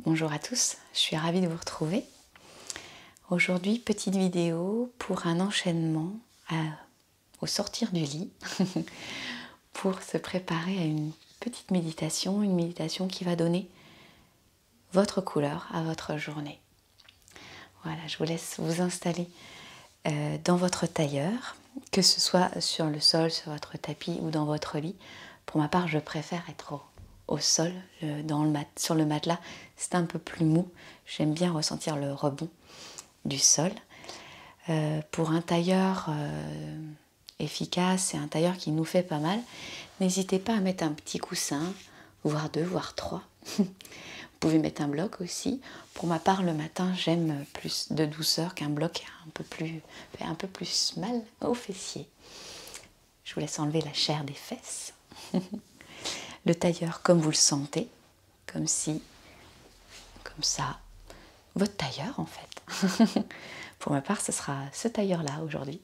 Bonjour à tous, je suis ravie de vous retrouver. Aujourd'hui, petite vidéo pour un enchaînement au sortir du lit pour se préparer à une petite méditation, une méditation qui va donner votre couleur à votre journée. Voilà, je vous laisse vous installer dans votre tailleur, que ce soit sur le sol, sur votre tapis ou dans votre lit. Pour ma part, je préfère être au sol, sur le matelas. C'est un peu plus mou. J'aime bien ressentir le rebond du sol. Pour un tailleur efficace et un tailleur qui nous fait pas mal, n'hésitez pas à mettre un petit coussin, voire 2, voire 3. Vous pouvez mettre un bloc aussi. Pour ma part, le matin, j'aime plus de douceur qu'un bloc fait un peu plus mal aux fessiers. Je vous laisse enlever la chair des fesses. Le tailleur comme vous le sentez, comme ça, votre tailleur en fait. Pour ma part, ce sera ce tailleur-là aujourd'hui.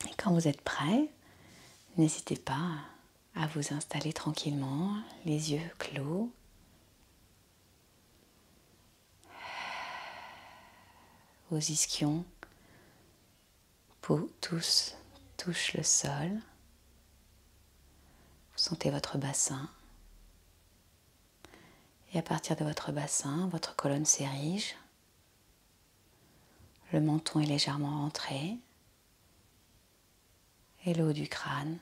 Et quand vous êtes prêt, n'hésitez pas à vous installer tranquillement, les yeux clos. Vos ischions touchent le sol. Vous sentez votre bassin. Et à partir de votre bassin, votre colonne s'érige. Le menton est légèrement rentré. Et le haut du crâne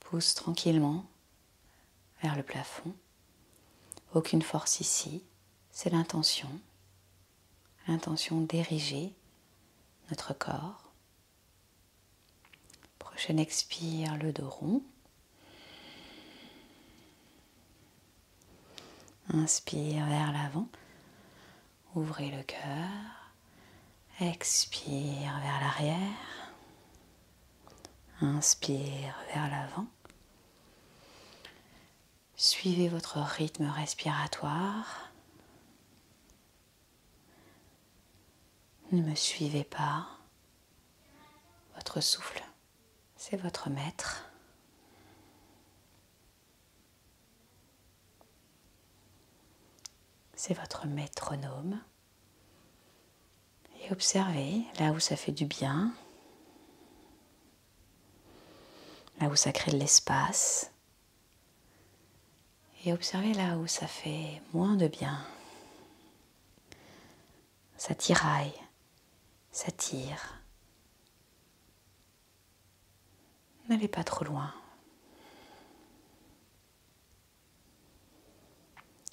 pousse tranquillement vers le plafond. Aucune force ici, c'est l'intention. L'intention d'ériger notre corps. Prochaine expire, le dos rond. Inspire vers l'avant. Ouvrez le cœur. Expire vers l'arrière. Inspire vers l'avant. Suivez votre rythme respiratoire. Ne me suivez pas. Votre souffle, c'est votre maître. C'est votre métronome. Et observez là où ça fait du bien, là où ça crée de l'espace. Et observez là où ça fait moins de bien. Ça tiraille, ça tire. N'allez pas trop loin.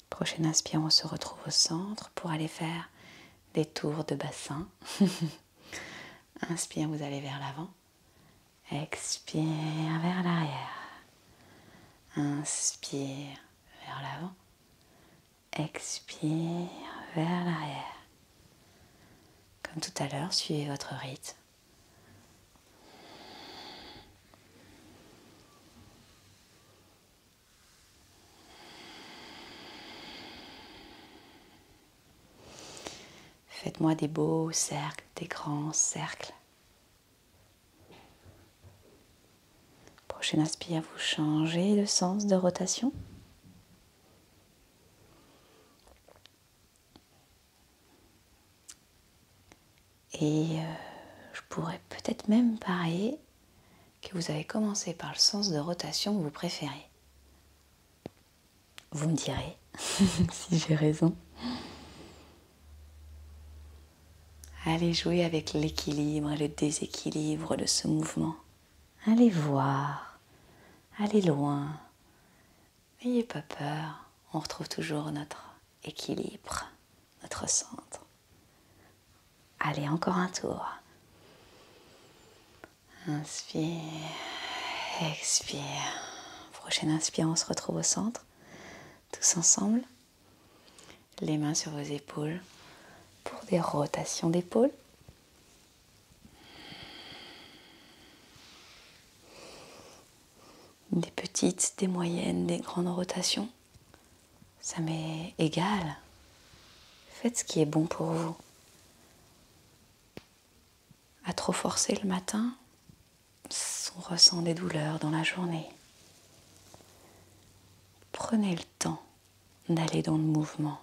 Prochaine inspire, on se retrouve au centre pour aller faire des tours de bassin. Inspire, vous allez vers l'avant. Expire vers l'arrière. Inspire vers l'avant. Expire vers l'arrière. Comme tout à l'heure, suivez votre rythme. Faites-moi des beaux cercles, des grands cercles. Prochaine inspire, vous changez de sens de rotation. Et je pourrais peut-être même parier que vous avez commencé par le sens de rotation que vous préférez. Vous me direz si j'ai raison. Allez jouer avec l'équilibre et le déséquilibre de ce mouvement. Allez voir, allez loin. N'ayez pas peur, on retrouve toujours notre équilibre, notre centre. Allez, encore un tour. Inspire, expire. Prochaine inspire, on se retrouve au centre. Tous ensemble. Les mains sur vos épaules pour des rotations d'épaules. Des petites, des moyennes, des grandes rotations. Ça m'est égal. Faites ce qui est bon pour vous. À trop forcer le matin, on ressent des douleurs dans la journée. Prenez le temps d'aller dans le mouvement.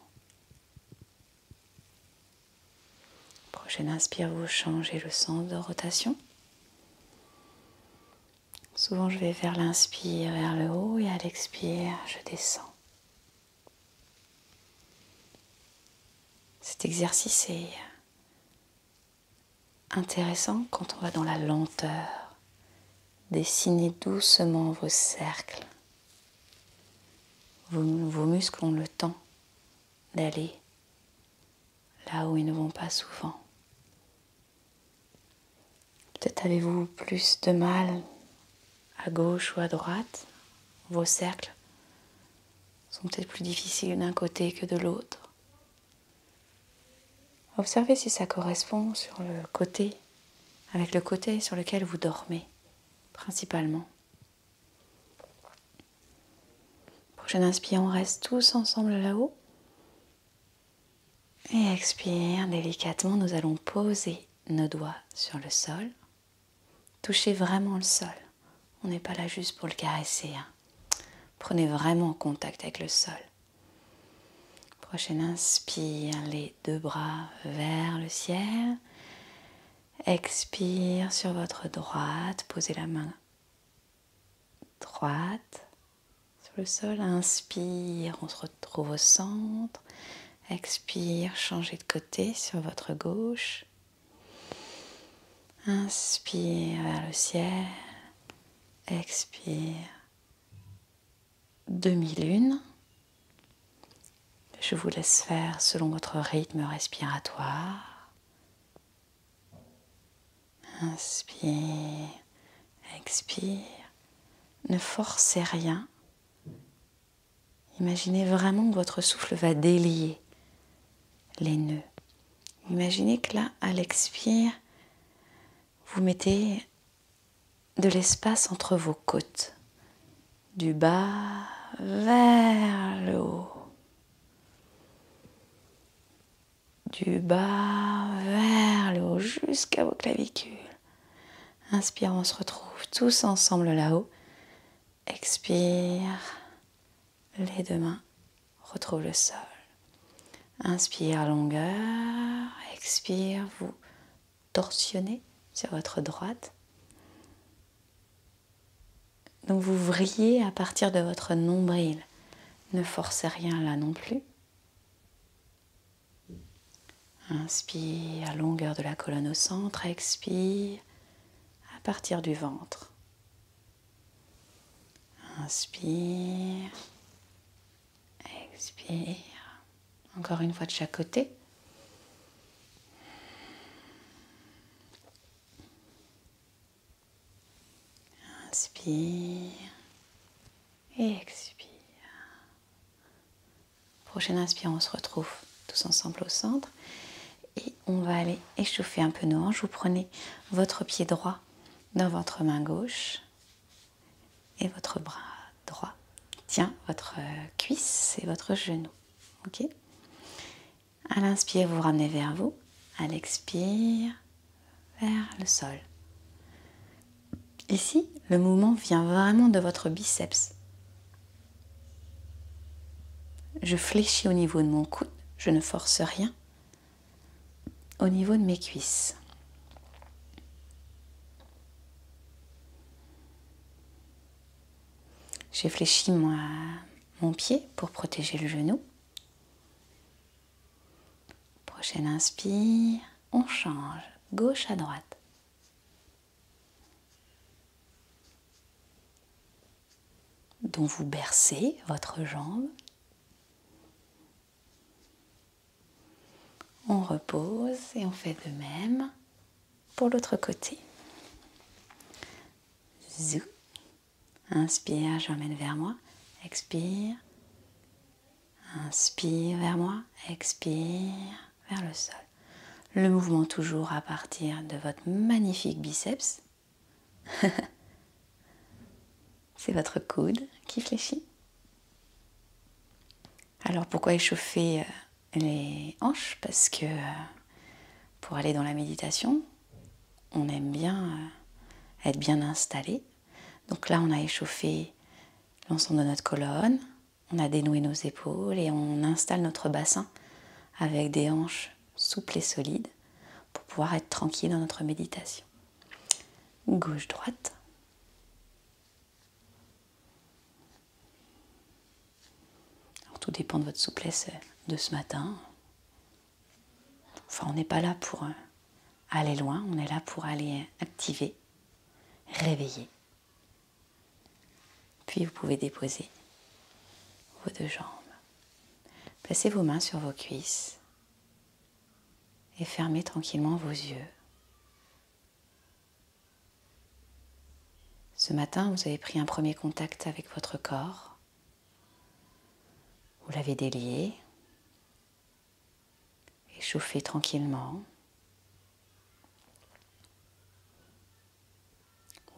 Prochaine inspire, vous changez le sens de rotation. Souvent, je vais vers l'inspire, vers le haut, et à l'expire, je descends. Cet exercice est intéressant quand on va dans la lenteur. Dessinez doucement vos cercles. Vos muscles ont le temps d'aller là où ils ne vont pas souvent. Peut-être avez-vous plus de mal à gauche ou à droite. Vos cercles sont peut-être plus difficiles d'un côté que de l'autre. Observez si ça correspond sur le côté, avec le côté sur lequel vous dormez, principalement. Prochaine inspire, on reste tous ensemble là-haut. Et expire, délicatement, nous allons poser nos doigts sur le sol. Touchez vraiment le sol. On n'est pas là juste pour le caresser. Prenez vraiment contact avec le sol. Prochaine inspire, les deux bras vers le ciel. Expire sur votre droite, posez la main droite sur le sol. Inspire, on se retrouve au centre. Expire, changez de côté sur votre gauche. Inspire vers le ciel. Expire. Demi-lune. Je vous laisse faire selon votre rythme respiratoire. Inspire, expire. Ne forcez rien. Imaginez vraiment que votre souffle va délier les nœuds. Imaginez que là, à l'expire, vous mettez de l'espace entre vos côtes, du bas vers le haut, du bas vers le haut jusqu'à vos clavicules. Inspire, on se retrouve tous ensemble là-haut. Expire, les deux mains retrouvent le sol. Inspire, longueur. Expire, vous torsionnez sur votre droite. Donc vous vrillez à partir de votre nombril. Ne forcez rien là non plus. Inspire, longueur de la colonne au centre. Expire, à partir du ventre. Inspire, expire. Encore une fois de chaque côté. Inspire et expire. Prochaine inspire, on se retrouve tous ensemble au centre. Et on va aller échauffer un peu nos hanches. Vous prenez votre pied droit dans votre main gauche et votre bras droit tient votre cuisse et votre genou. Ok ? À l'inspire, vous ramenez vers vous. À l'expire, vers le sol. Ici, le mouvement vient vraiment de votre biceps. Je fléchis au niveau de mon coude, je ne force rien. Au niveau de mes cuisses. J'ai fléchi mon pied pour protéger le genou. Prochaine inspire, on change, gauche à droite. Donc vous bercez votre jambe. On repose et on fait de même pour l'autre côté. Zou. Inspire, j'emmène vers moi. Expire. Inspire vers moi. Expire vers le sol. Le mouvement toujours à partir de votre magnifique biceps. C'est votre coude qui fléchit. Alors pourquoi échauffer les hanches? Parce que pour aller dans la méditation, on aime bien être bien installé. Donc là, on a échauffé l'ensemble de notre colonne. On a dénoué nos épaules et on installe notre bassin avec des hanches souples et solides pour pouvoir être tranquille dans notre méditation. Gauche-droite. Tout dépend de votre souplesse de ce matin. Enfin, on n'est pas là pour aller loin, on est là pour aller activer, réveiller. Puis vous pouvez déposer vos deux jambes. Placez vos mains sur vos cuisses et fermez tranquillement vos yeux. Ce matin, vous avez pris un premier contact avec votre corps. Vous l'avez délié, échauffé tranquillement.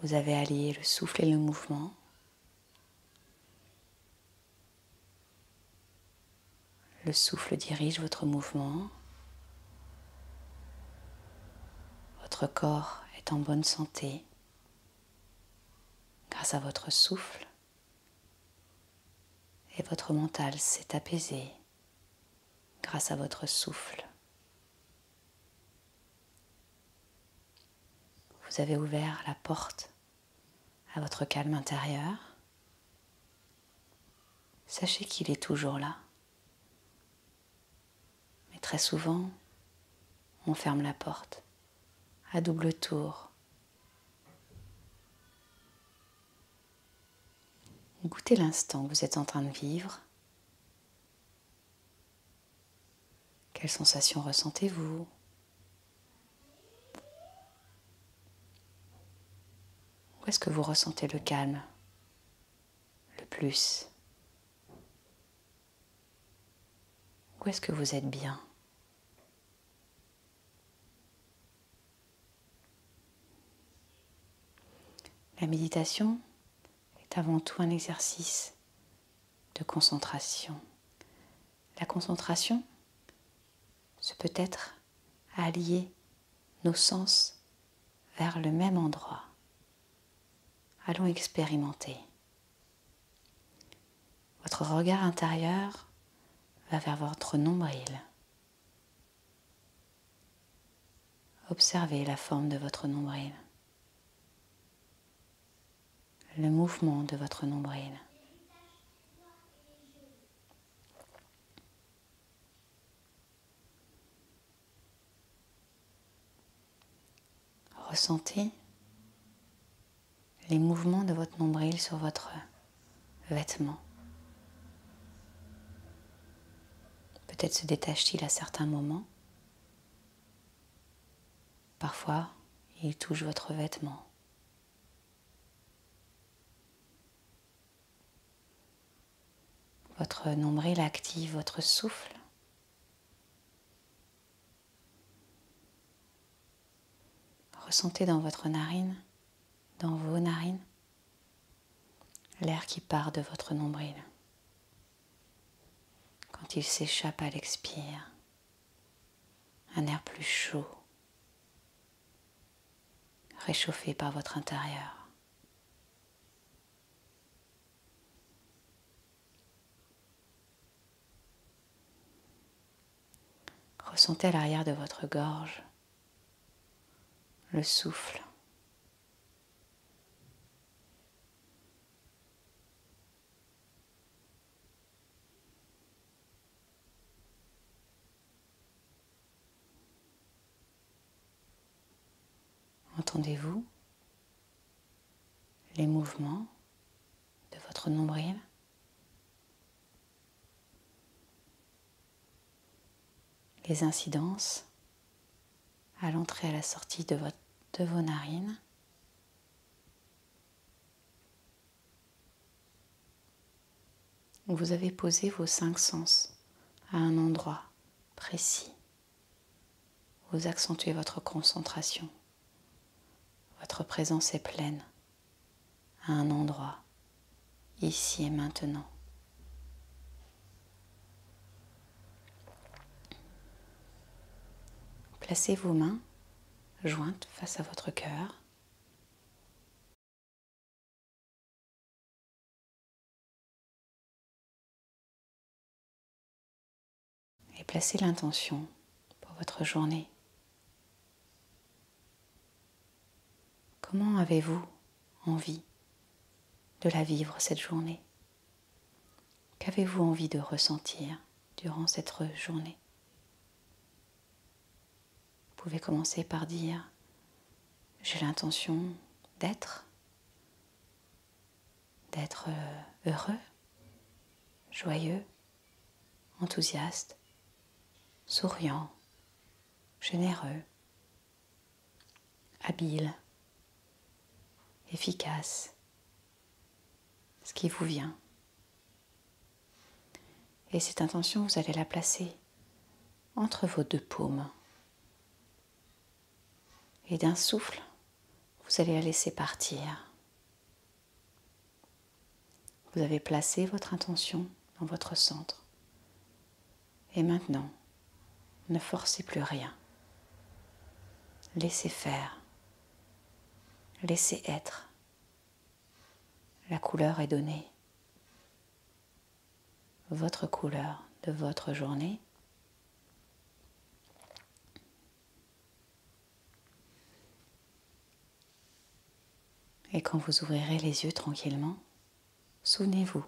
Vous avez allié le souffle et le mouvement. Le souffle dirige votre mouvement. Votre corps est en bonne santé grâce à votre souffle. Et votre mental s'est apaisé grâce à votre souffle. Vous avez ouvert la porte à votre calme intérieur. Sachez qu'il est toujours là. Mais très souvent, on ferme la porte à double tour. Goûtez l'instant que vous êtes en train de vivre. Quelles sensations ressentez-vous ? Où est-ce que vous ressentez le calme le plus ? Où est-ce que vous êtes bien ? La méditation est avant tout un exercice de concentration. La concentration, c'est peut-être allier nos sens vers le même endroit. Allons expérimenter. Votre regard intérieur va vers votre nombril. Observez la forme de votre nombril, le mouvement de votre nombril. Ressentez les mouvements de votre nombril sur votre vêtement. Peut-être se détache-t-il à certains moments. Parfois, il touche votre vêtement. Votre nombril active votre souffle. Ressentez dans votre narine, dans vos narines, l'air qui part de votre nombril. Quand il s'échappe à l'expire, un air plus chaud, réchauffé par votre intérieur. Ressentez à l'arrière de votre gorge le souffle. Entendez-vous les mouvements de votre nombril ? Les incidences à l'entrée et à la sortie de vos narines. Vous avez posé vos 5 sens à un endroit précis. Vous accentuez votre concentration. Votre présence est pleine à un endroit, ici et maintenant. Placez vos mains jointes face à votre cœur. et placez l'intention pour votre journée. Comment avez-vous envie de la vivre cette journée? Qu'avez-vous envie de ressentir durant cette journée? Vous pouvez commencer par dire « J'ai l'intention d'être heureux, joyeux, enthousiaste, souriant, généreux, habile, efficace, ce qui vous vient. » Et cette intention, vous allez la placer entre vos deux paumes. Et d'un souffle, vous allez la laisser partir. Vous avez placé votre intention dans votre centre. Et maintenant, ne forcez plus rien. Laissez faire. Laissez être. La couleur est donnée. Votre couleur de votre journée. Et quand vous ouvrirez les yeux tranquillement, souvenez-vous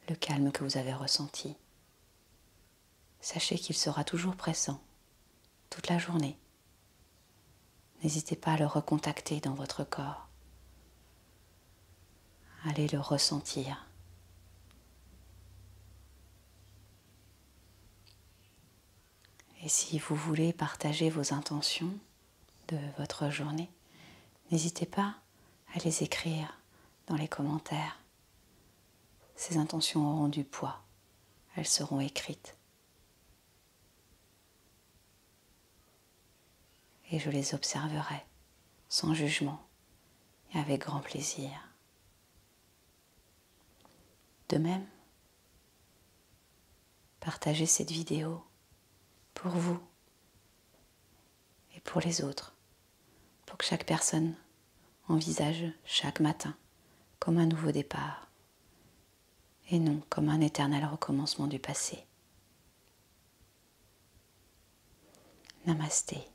le calme que vous avez ressenti. Sachez qu'il sera toujours présent toute la journée. N'hésitez pas à le recontacter dans votre corps. Allez le ressentir. Et si vous voulez partager vos intentions de votre journée, n'hésitez pas à les écrire dans les commentaires. Ces intentions auront du poids, elles seront écrites. Et je les observerai sans jugement et avec grand plaisir. De même, partagez cette vidéo pour vous et pour les autres, pour que chaque personne envisage chaque matin comme un nouveau départ et non comme un éternel recommencement du passé. Namasté.